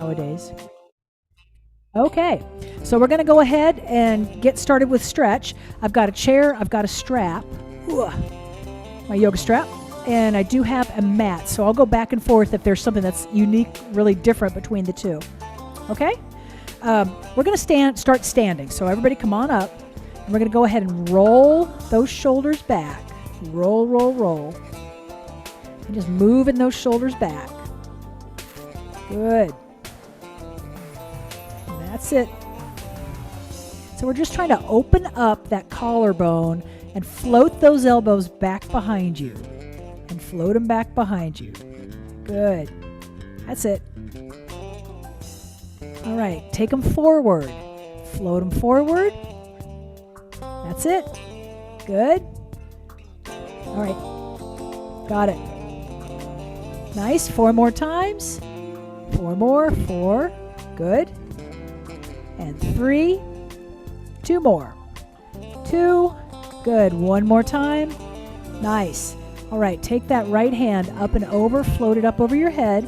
nowadays. Okay, so we're going to go ahead and get started with stretch. I've got a chair, I've got a strap, my yoga strap, and I do have a mat. So I'll go back and forth if there's something that's unique, really different between the two. Okay, we're going to start standing. So everybody come on up, and we're going to go ahead and roll those shoulders back. Roll, roll, roll. And just moving those shoulders back. Good. And that's it. So we're just trying to open up that collarbone and float those elbows back behind you. And float them back behind you. Good. That's it. All right, take them forward. Float them forward. That's it. Good. All right, got it. Nice, 4 more times. 4 more, 4, good. And 3, 2 more. 2, good, 1 more time. Nice. All right, take that right hand up and over, float it up over your head.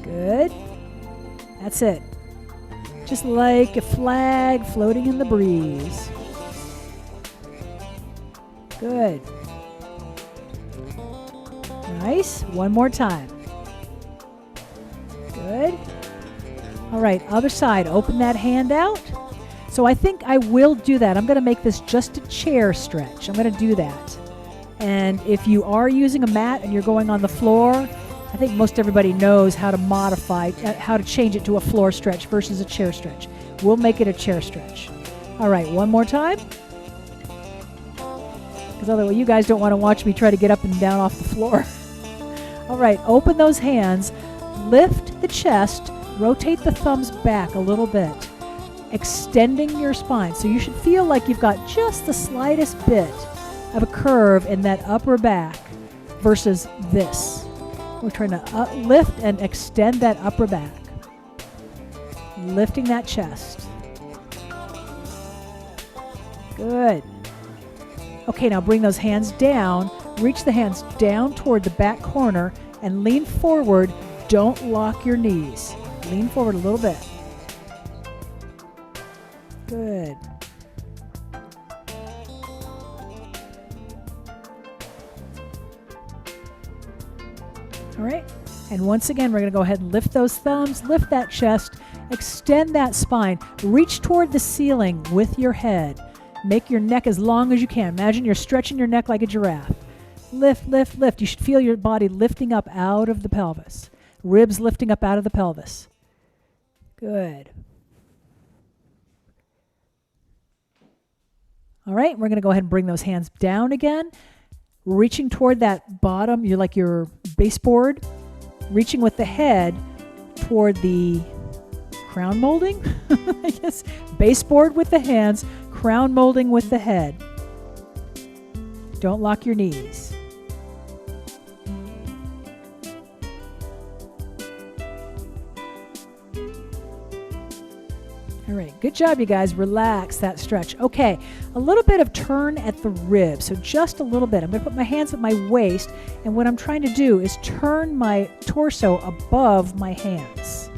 Good. That's it. Just like a flag floating in the breeze. Good. Nice. 1 more time. Good. All right, other side. Open that hand out. So I think I will do that. I'm going to make this just a chair stretch. I'm going to do that. And if you are using a mat and you're going on the floor, I think most everybody knows how to modify, how to change it to a floor stretch versus a chair stretch. We'll make it a chair stretch. All right, 1 more time. Because otherwise you guys don't want to watch me try to get up and down off the floor. All right, open those hands, lift the chest, rotate the thumbs back a little bit, extending your spine. So you should feel like you've got just the slightest bit of a curve in that upper back versus this. We're trying to lift and extend that upper back, lifting that chest. Good. Okay, now bring those hands down. Reach the hands down toward the back corner and lean forward. Don't lock your knees. Lean forward a little bit. Good. All right. And once again, we're going to go ahead and lift those thumbs, lift that chest, extend that spine, reach toward the ceiling with your head. Make your neck as long as you can. Imagine you're stretching your neck like a giraffe. Lift, lift, lift. You should feel your body lifting up out of the pelvis. Ribs lifting up out of the pelvis. Good. All right, we're going to go ahead and bring those hands down again. Reaching toward that bottom, you're like your baseboard. Reaching with the head toward the crown molding, I guess. Baseboard with the hands, crown molding with the head. Don't lock your knees. All right, good job, you guys. Relax that stretch. Okay, a little bit of turn at the rib, so just a little bit. I'm going to put my hands at my waist, and what I'm trying to do is turn my torso above my hands.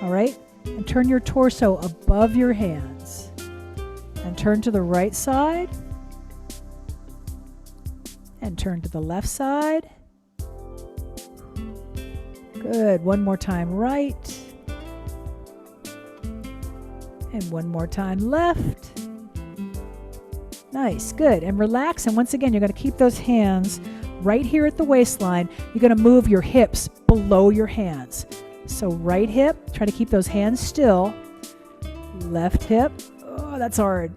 All right, and turn your torso above your hands. And turn to the right side. And turn to the left side. Good. One more time right. And one more time left. Nice. Good. And relax. And once again, you're going to keep those hands right here at the waistline. You're going to move your hips below your hands. So right hip, try to keep those hands still. Left hip. Oh, that's hard.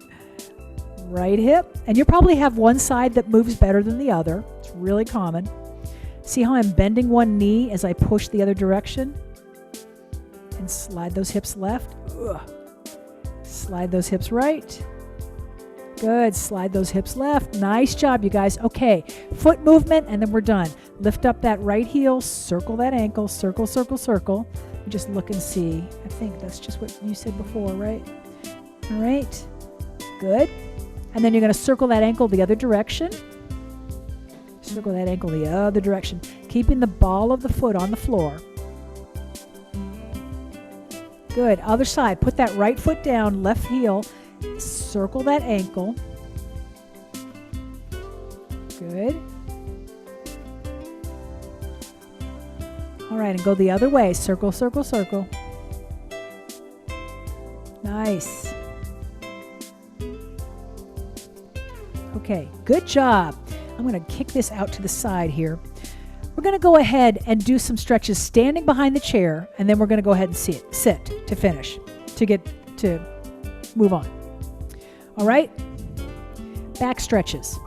Right hip. And you probably have one side that moves better than the other. It's really common. See how I'm bending one knee as I push the other direction? And slide those hips left. Ugh. Slide those hips right. Good. Slide those hips left. Nice job, you guys. Okay. Foot movement, and then we're done. Lift up that right heel. Circle that ankle. Circle, circle, circle. Just look and see. I think that's just what you said before, right? All right. Good. And then you're going to circle that ankle the other direction. Circle that ankle the other direction. Keeping the ball of the foot on the floor. Good. Other side. Put that right foot down, left heel. Circle that ankle. Good. All right, and go the other way. Circle, circle, circle. Nice. Okay, good job. I'm going to kick this out to the side here. We're going to go ahead and do some stretches standing behind the chair, and then we're going to go ahead and sit to finish, to move on. All right? Back stretches.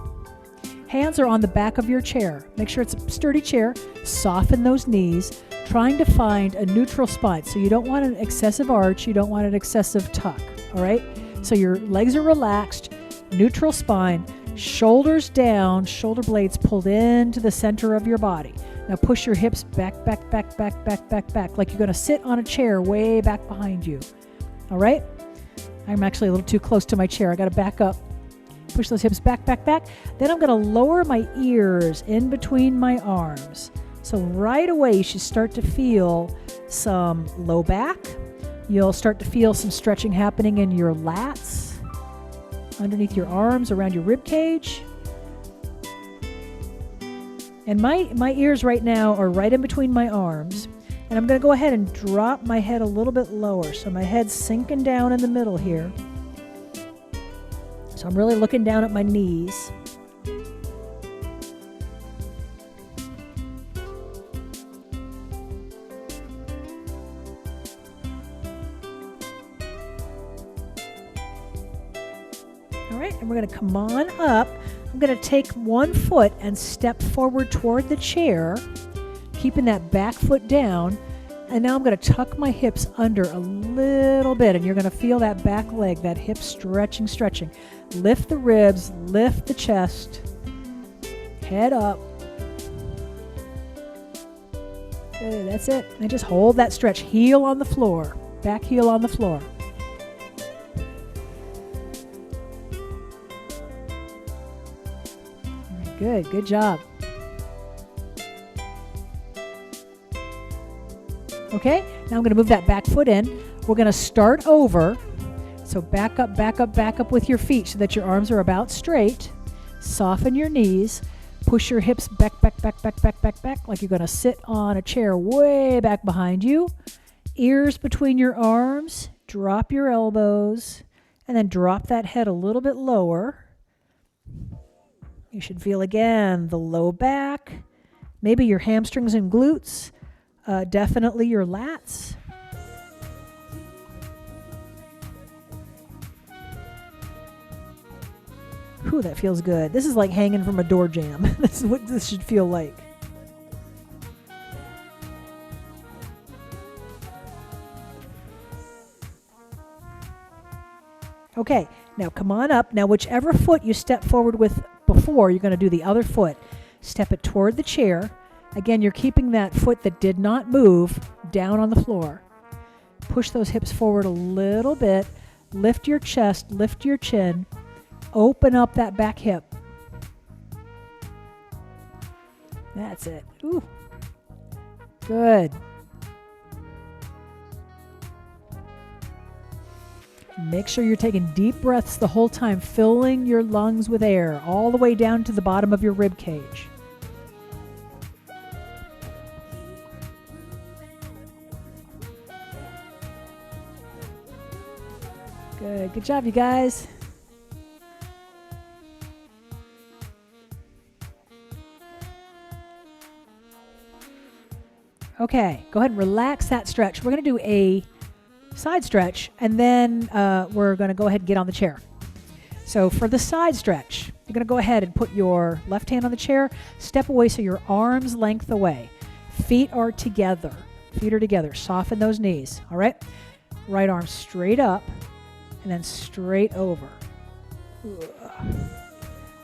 Hands are on the back of your chair. Make sure it's a sturdy chair. Soften those knees, trying to find a neutral spine. So you don't want an excessive arch. You don't want an excessive tuck. All right? So your legs are relaxed, neutral spine, shoulders down, shoulder blades pulled into the center of your body. Now push your hips back, back, back, back, back, back, back, like you're going to sit on a chair way back behind you. All right? I'm actually a little too close to my chair. I got to back up. Push those hips back, back, back. Then I'm going to lower my ears in between my arms. So right away, you should start to feel some low back. You'll start to feel some stretching happening in your lats, underneath your arms, around your rib cage. And my ears right now are right in between my arms. And I'm going to go ahead and drop my head a little bit lower. So my head's sinking down in the middle here. So I'm really looking down at my knees. All right, and we're going to come on up. I'm going to take one foot and step forward toward the chair, keeping that back foot down. And now I'm going to tuck my hips under a little bit, and you're going to feel that back leg, that hip stretching, stretching. Lift the ribs, lift the chest, head up. Good, that's it. And just hold that stretch. Heel on the floor, back heel on the floor. Good job. Okay, now I'm going to move that back foot in. We're going to start over. So back up, back up, back up with your feet so that your arms are about straight. Soften your knees. Push your hips back, back, back, back, back, back, back, like you're going to sit on a chair way back behind you. Ears between your arms. Drop your elbows. And then drop that head a little bit lower. You should feel again the low back. Maybe your hamstrings and glutes. Definitely your lats. Whew, that feels good. This is like hanging from a door jamb. This is what this should feel like. Okay, now come on up. Now whichever foot you step forward with before, you're going to do the other foot. Step it toward the chair. Again, you're keeping that foot that did not move down on the floor. Push those hips forward a little bit. Lift your chest, lift your chin. Open up that back hip. That's it. Ooh. Good. Make sure you're taking deep breaths the whole time, filling your lungs with air all the way down to the bottom of your rib cage. Good job, you guys. Okay, go ahead and relax that stretch. We're going to do a side stretch, and then we're going to go ahead and get on the chair. So for the side stretch, you're going to go ahead and put your left hand on the chair, step away so your arm's length away. Feet are together. Feet are together. Soften those knees, all right? Right arm straight up, and then straight over.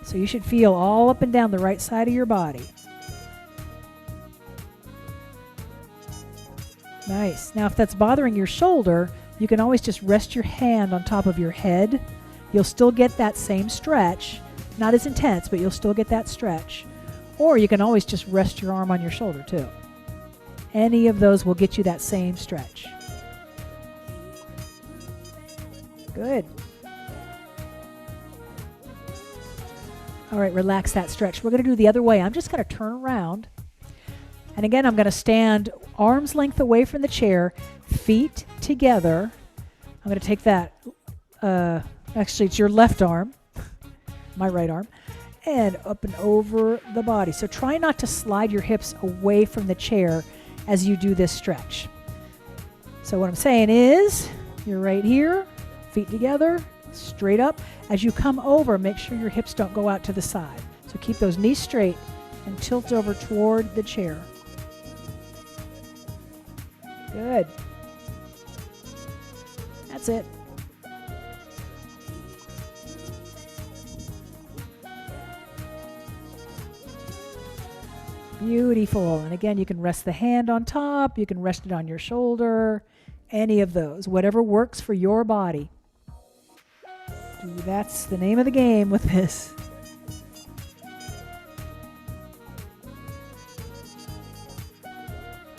So you should feel all up and down the right side of your body. Nice. Now, if that's bothering your shoulder, you can always just rest your hand on top of your head. You'll still get that same stretch. Not as intense, but you'll still get that stretch. Or you can always just rest your arm on your shoulder, too. Any of those will get you that same stretch. Good. All right, relax that stretch. We're going to do the other way. I'm just going to turn around. And again, I'm going to stand arm's length away from the chair, feet together. I'm going to take that, actually it's your left arm, my right arm, and up and over the body. So try not to slide your hips away from the chair as you do this stretch. So what I'm saying is, you're right here, feet together, straight up. As you come over, make sure your hips don't go out to the side. So keep those knees straight and tilt over toward the chair. Good. That's it. Beautiful. And again, you can rest the hand on top. You can rest it on your shoulder. Any of those. Whatever works for your body. That's the name of the game with this.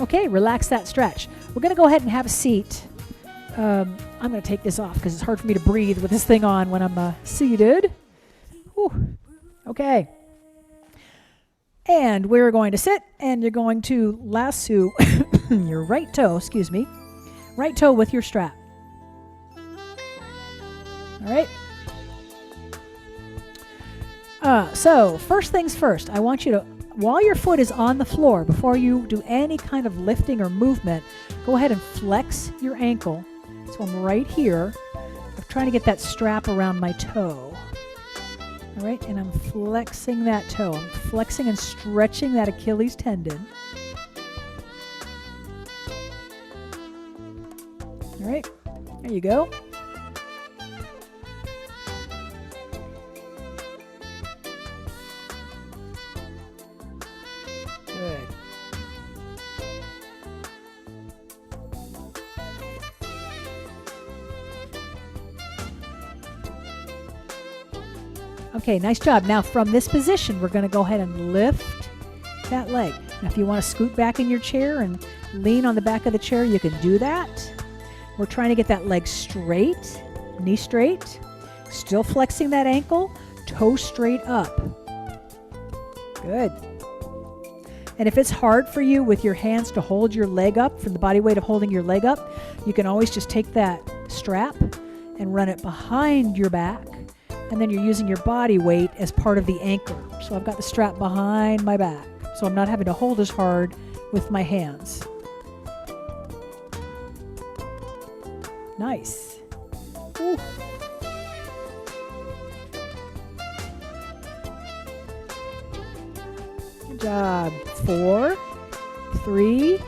Okay, relax that stretch. We're going to go ahead and have a seat. I'm going to take this off because it's hard for me to breathe with this thing on when I'm seated. Whew. Okay. And we're going to sit, and you're going to lasso your right toe, right toe with your strap. All right. So first things first, I want you to, while your foot is on the floor, before you do any kind of lifting or movement, go ahead and flex your ankle. So I'm right here. I'm trying to get that strap around my toe. All right, and I'm flexing that toe. I'm flexing and stretching that Achilles tendon. All right, there you go. Good. Okay, nice job. Now from this position, we're going to go ahead and lift that leg. Now if you want to scoot back in your chair and lean on the back of the chair, you can do that. We're trying to get that leg straight, knee straight, still flexing that ankle, toe straight up. Good. And if it's hard for you with your hands to hold your leg up, from the body weight of holding your leg up, you can always just take that strap and run it behind your back. And then you're using your body weight as part of the anchor. So I've got the strap behind my back. So I'm not having to hold as hard with my hands. Nice. Ooh. Good job. 4, 3,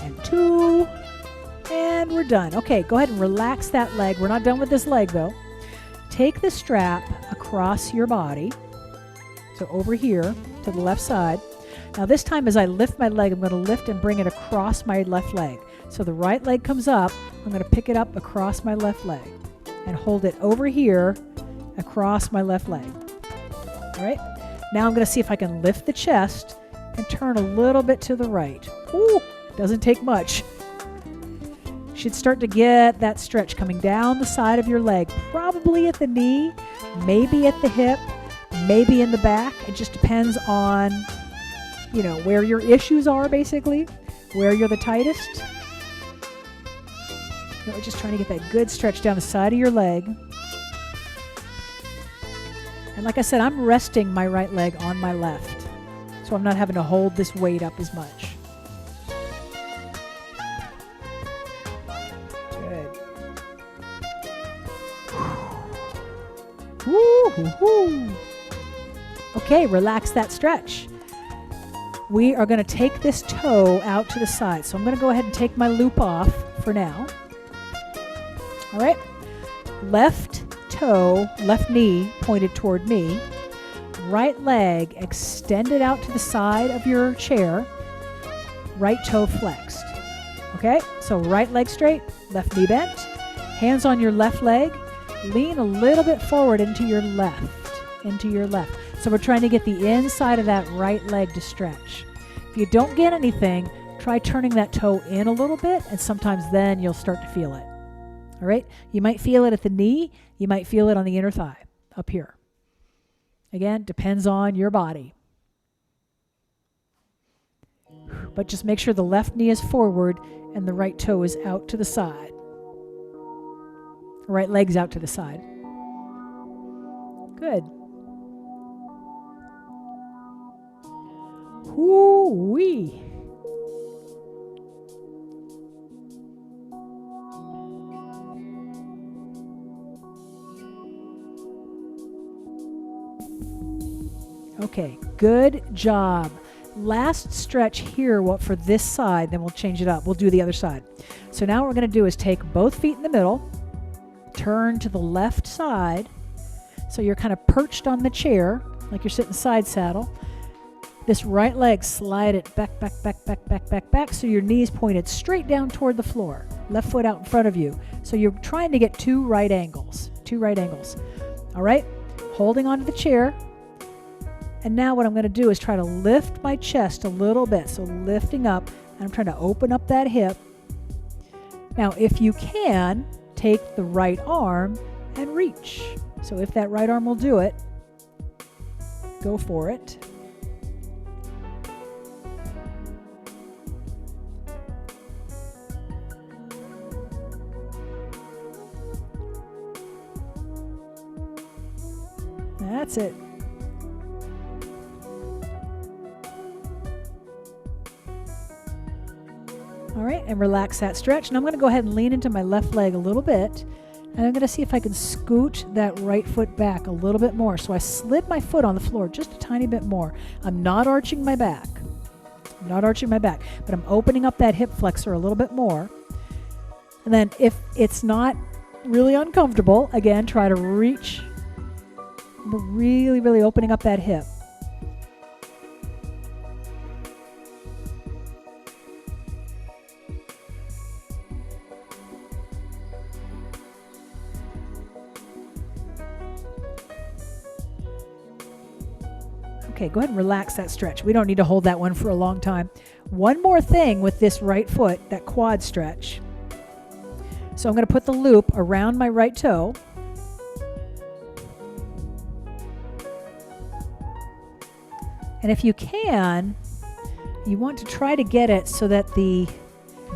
and 2. And we're done. Okay, go ahead and relax that leg. We're not done with this leg though. Take the strap across your body, so over here to the left side. Now this time as I lift my leg, I'm going to lift and bring it across my left leg. So the right leg comes up, I'm going to pick it up across my left leg and hold it over here across my left leg. All right, now I'm going to see if I can lift the chest and turn a little bit to the right. Ooh, doesn't take much. Should start to get that stretch coming down the side of your leg, probably at the knee, maybe at the hip, maybe in the back. It just depends on, you know, where your issues are, basically, where you're the tightest. We're just trying to get that good stretch down the side of your leg. And like I said, I'm resting my right leg on my left, so I'm not having to hold this weight up as much. Woo-hoo-hoo. Okay, relax that stretch. We are going to take this toe out to the side. So I'm going to go ahead and take my loop off for now. All right. Left toe, left knee pointed toward me. Right leg extended out to the side of your chair. Right toe flexed. Okay, so right leg straight, left knee bent. Hands on your left leg. Lean a little bit forward into your left. So we're trying to get the inside of that right leg to stretch. If you don't get anything, try turning that toe in a little bit, and sometimes then you'll start to feel it. All right, you might feel it at the knee, you might feel it on the inner thigh up here. Again, depends on your body. But just make sure the left knee is forward and the right toe is out to the side. Right leg's out to the side. Good. Whoo-wee. Okay, good job. Last stretch here for this side, then we'll change it up. We'll do the other side. So now what we're going to do is take both feet in the middle, turn to the left side, so you're kind of perched on the chair, like you're sitting side saddle. This right leg, slide it back, back, back, back, back, back, back, so your knees pointed straight down toward the floor. Left foot out in front of you. So you're trying to get two right angles. All right? Holding onto the chair. And now what I'm going to do is try to lift my chest a little bit. So lifting up, and I'm trying to open up that hip. Now, if you can, take the right arm and reach. So if that right arm will do it, go for it. That's it. All right, and relax that stretch. And I'm going to go ahead and lean into my left leg a little bit. And I'm going to see if I can scoot that right foot back a little bit more. So I slid my foot on the floor just a tiny bit more. I'm not arching my back. But I'm opening up that hip flexor a little bit more. And then if it's not really uncomfortable, again, try to reach. Really, really opening up that hip. Okay, go ahead and relax that stretch. We don't need to hold that one for a long time. One more thing with this right foot, that quad stretch. So I'm going to put the loop around my right toe. And if you can, you want to try to get it so that the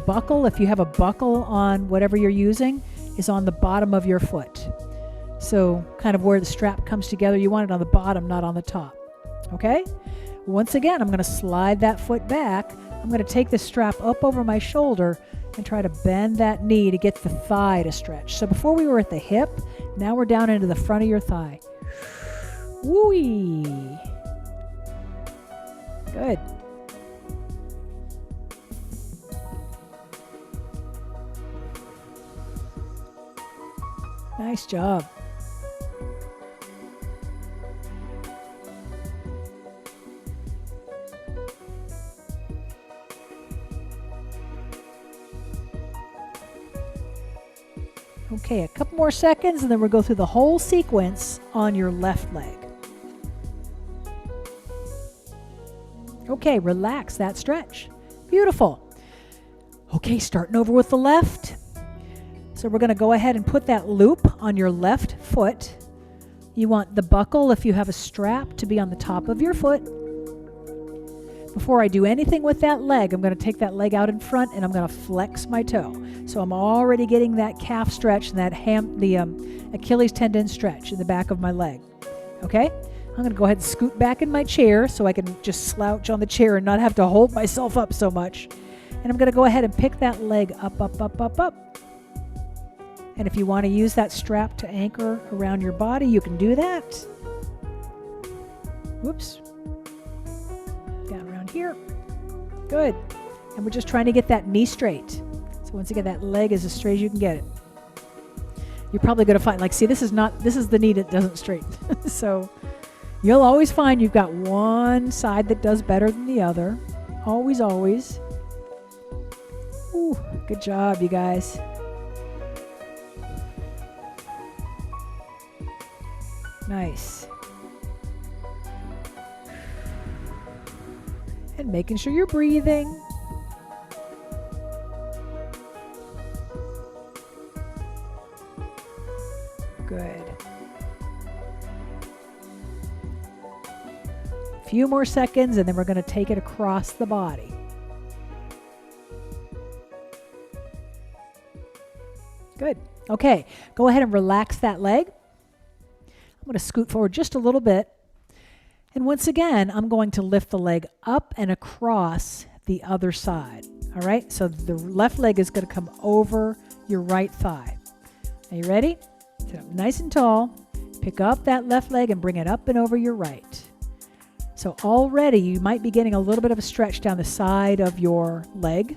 buckle, if you have a buckle on whatever you're using, is on the bottom of your foot. So kind of where the strap comes together, you want it on the bottom, not on the top. Okay? Once again, I'm going to slide that foot back. I'm going to take the strap up over my shoulder and try to bend that knee to get the thigh to stretch. So before we were at the hip, now we're down into the front of your thigh. Woo-wee. Good. Nice job. Okay, a couple more seconds and then we'll go through the whole sequence on your left leg. Okay, relax that stretch. Beautiful. Okay, starting over with the left. So we're going to go ahead and put that loop on your left foot. You want the buckle, if you have a strap, to be on the top of your foot. Before I do anything with that leg, I'm going to take that leg out in front and I'm going to flex my toe. So I'm already getting that calf stretch and that the Achilles tendon stretch in the back of my leg. Okay? I'm going to go ahead and scoot back in my chair so I can just slouch on the chair and not have to hold myself up so much. And I'm going to go ahead and pick that leg up, up, up, up, up. And if you want to use that strap to anchor around your body, you can do that. Whoops. Down around here. Good. And we're just trying to get that knee straight. So once again, that leg is as straight as you can get it. You're probably going to find, like, see, this is the knee that doesn't straighten. So you'll always find you've got one side that does better than the other. Always, always. Ooh, good job, you guys. Nice. And making sure you're breathing. Good. A few more seconds, and then we're going to take it across the body. Good. Okay, go ahead and relax that leg. I'm going to scoot forward just a little bit. And once again, I'm going to lift the leg up and across the other side. All right, so the left leg is going to come over your right thigh. Are you ready? Sit up nice and tall. Pick up that left leg and bring it up and over your right. So already you might be getting a little bit of a stretch down the side of your leg.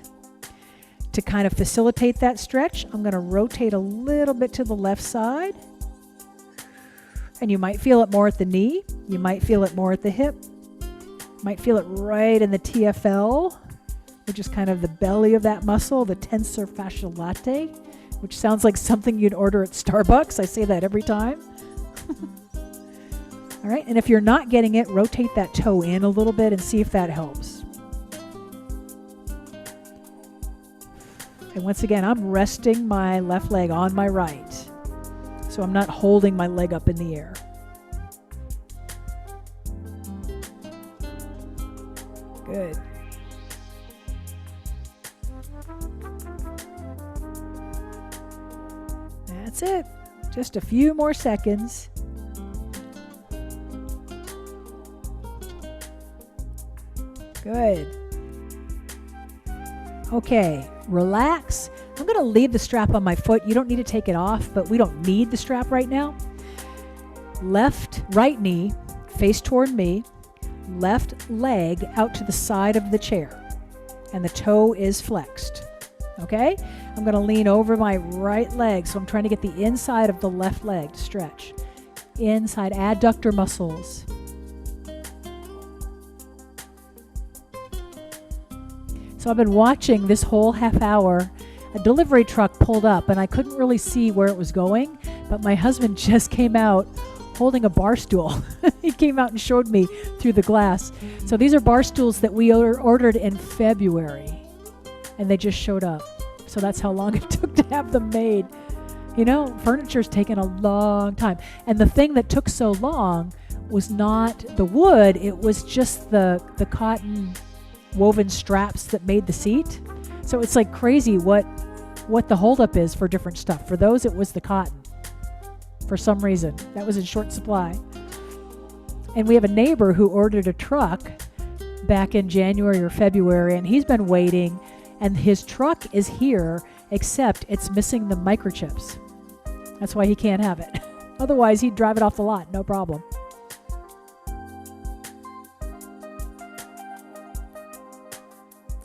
To kind of facilitate that stretch, I'm going to rotate a little bit to the left side. And you might feel it more at the knee. You might feel it more at the hip. Might feel it right in the TFL, which is kind of the belly of that muscle, the tensor fasciae latae, which sounds like something you'd order at Starbucks. I say that every time. All right, and if you're not getting it, rotate that toe in a little bit and see if that helps. And once again, I'm resting my left leg on my right. So I'm not holding my leg up in the air. Good. That's it. Just a few more seconds. Good. Okay, relax. I'm going to leave the strap on my foot. You don't need to take it off, but we don't need the strap right now. Right knee, face toward me. Left leg out to the side of the chair. And the toe is flexed. Okay? I'm going to lean over my right leg. So I'm trying to get the inside of the left leg to stretch. Inside adductor muscles. So I've been watching this whole half hour. A delivery truck pulled up and I couldn't really see where it was going, but my husband just came out holding a bar stool. He came out and showed me through the glass. So these are bar stools that we ordered in February and they just showed up. So that's how long it took to have them made. You know, furniture's taken a long time. And the thing that took so long was not the wood, it was just the cotton woven straps that made the seat. So it's like crazy what the holdup is for different stuff. For those, it was the cotton. For some reason, that was in short supply. And we have a neighbor who ordered a truck back in January or February, and he's been waiting, and his truck is here, except it's missing the microchips. That's why he can't have it. Otherwise, he'd drive it off the lot, no problem.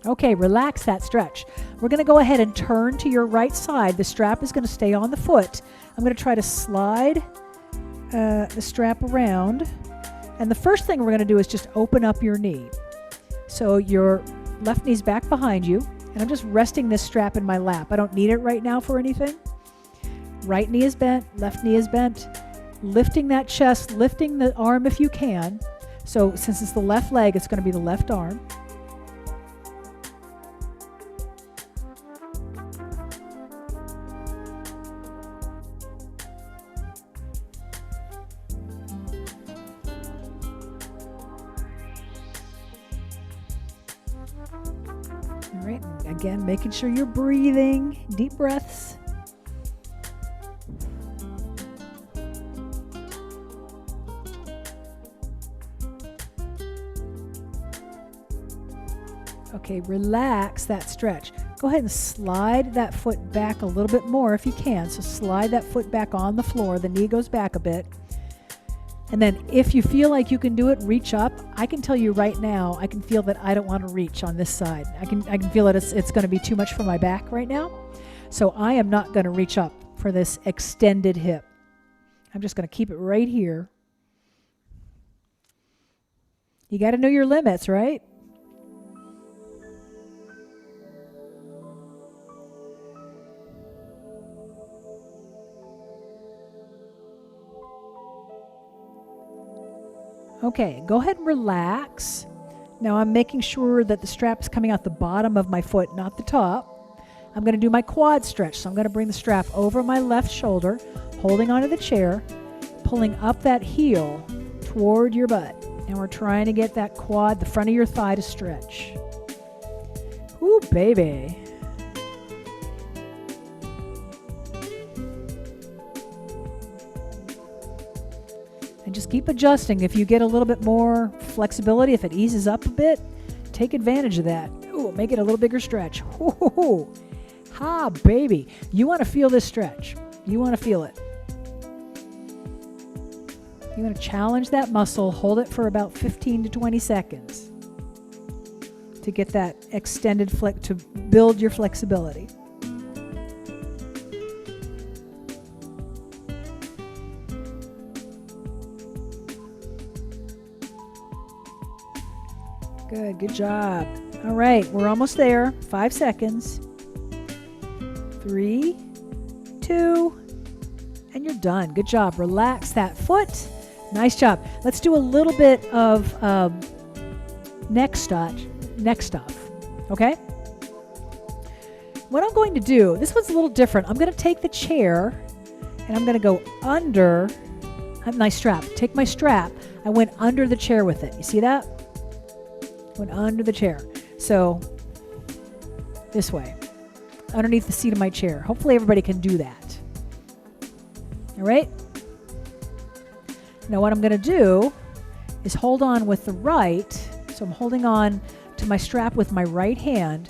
Okay, relax that stretch. We're going to go ahead and turn to your right side. The strap is going to stay on the foot. I'm going to try to slide the strap around. And the first thing we're going to do is just open up your knee. So your left knee's back behind you. And I'm just resting this strap in my lap. I don't need it right now for anything. Right knee is bent, left knee is bent. Lifting that chest, lifting the arm if you can. So since it's the left leg, it's going to be the left arm. All right, again, making sure you're breathing, deep breaths. Okay, relax that stretch. Go ahead and slide that foot back a little bit more if you can. So slide that foot back on the floor. The knee goes back a bit. And then if you feel like you can do it, reach up. I can tell you right now, I can feel that I don't want to reach on this side. I can feel that it's going to be too much for my back right now. So I am not going to reach up for this extended hip. I'm just going to keep it right here. You got to know your limits, right? Okay, go ahead and relax. Now I'm making sure that the strap is coming out the bottom of my foot, not the top. I'm going to do my quad stretch. So I'm going to bring the strap over my left shoulder, holding onto the chair, pulling up that heel toward your butt. And we're trying to get that quad, the front of your thigh, to stretch. Ooh, baby. And just keep adjusting. If you get a little bit more flexibility, if it eases up a bit, take advantage of that. Ooh, make it a little bigger stretch. Ooh, ha, baby. You want to feel this stretch. You want to feel it. You want to challenge that muscle, hold it for about 15 to 20 seconds to get that extended to build your flexibility. Good job. All right, we're almost there. 5 seconds. 3, 2, and you're done. Good job. Relax that foot. Nice job. Let's do a little bit of neck stuff, okay? What I'm going to do, this one's a little different. I'm going to take the chair and I'm going to go under my strap. Take my strap. I went under the chair with it. You see that? Went under the chair. So this way, underneath the seat of my chair. Hopefully everybody can do that. All right? Now what I'm going to do is hold on with the right. So I'm holding on to my strap with my right hand.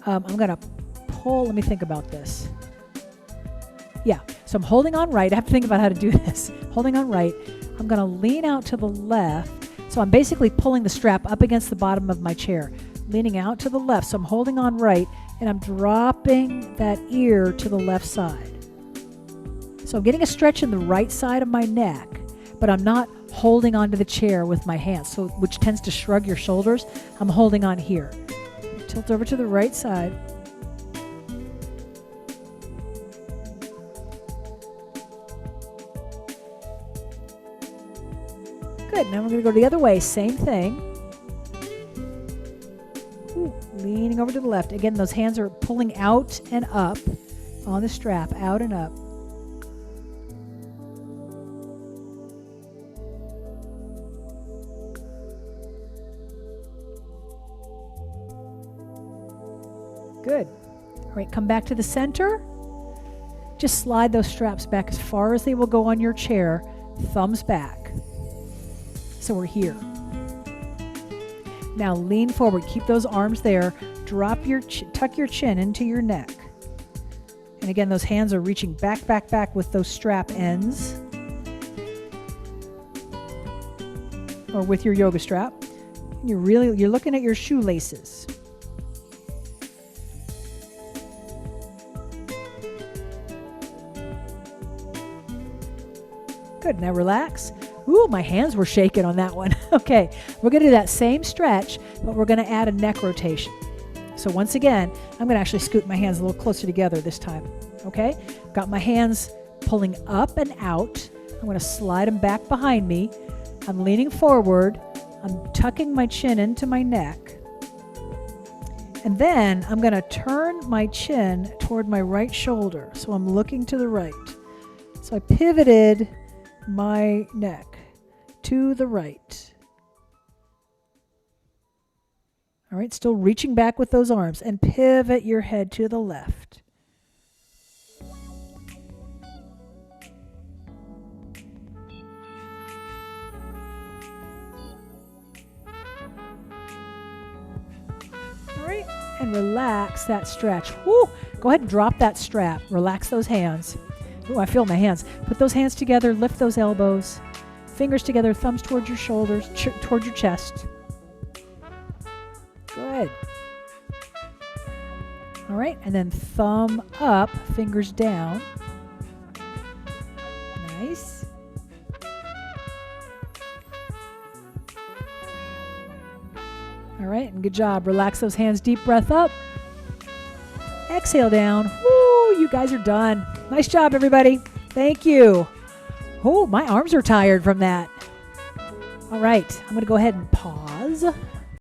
I'm going to pull. Let me think about this. Yeah. So I'm holding on right. I have to think about how to do this. Holding on right. I'm going to lean out to the left. So I'm basically pulling the strap up against the bottom of my chair, leaning out to the left. So I'm holding on right and I'm dropping that ear to the left side. So I'm getting a stretch in the right side of my neck, but I'm not holding onto the chair with my hands, so which tends to shrug your shoulders. I'm holding on here. Tilt over to the right side. Good. Now we're going to go the other way. Same thing. Ooh, leaning over to the left. Again, those hands are pulling out and up on the strap, out and up. Good. All right, come back to the center. Just slide those straps back as far as they will go on your chair, thumbs back. So we're here. Now lean forward, keep those arms there, drop your tuck your chin into your neck. And again, those hands are reaching back, back, back with those strap ends. Or with your yoga strap. And you're looking at your shoelaces. Good, now relax. Ooh, my hands were shaking on that one. Okay, we're going to do that same stretch, but we're going to add a neck rotation. So once again, I'm going to actually scoot my hands a little closer together this time. Okay, got my hands pulling up and out. I'm going to slide them back behind me. I'm leaning forward. I'm tucking my chin into my neck. And then I'm going to turn my chin toward my right shoulder. So I'm looking to the right. So I pivoted my neck to the right. All right, still reaching back with those arms, and pivot your head to the left. All right, and relax that stretch. Woo! Go ahead and drop that strap. Relax those hands. Ooh, I feel my hands. Put those hands together, lift those elbows, fingers together, thumbs towards your shoulders, towards your chest. Good. All right, and then thumb up, fingers down. Nice. All right, and good job. Relax those hands, deep breath up. Exhale down. Woo, you guys are done. Nice job, everybody. Thank you. Oh, my arms are tired from that. All right, I'm going to go ahead and pause.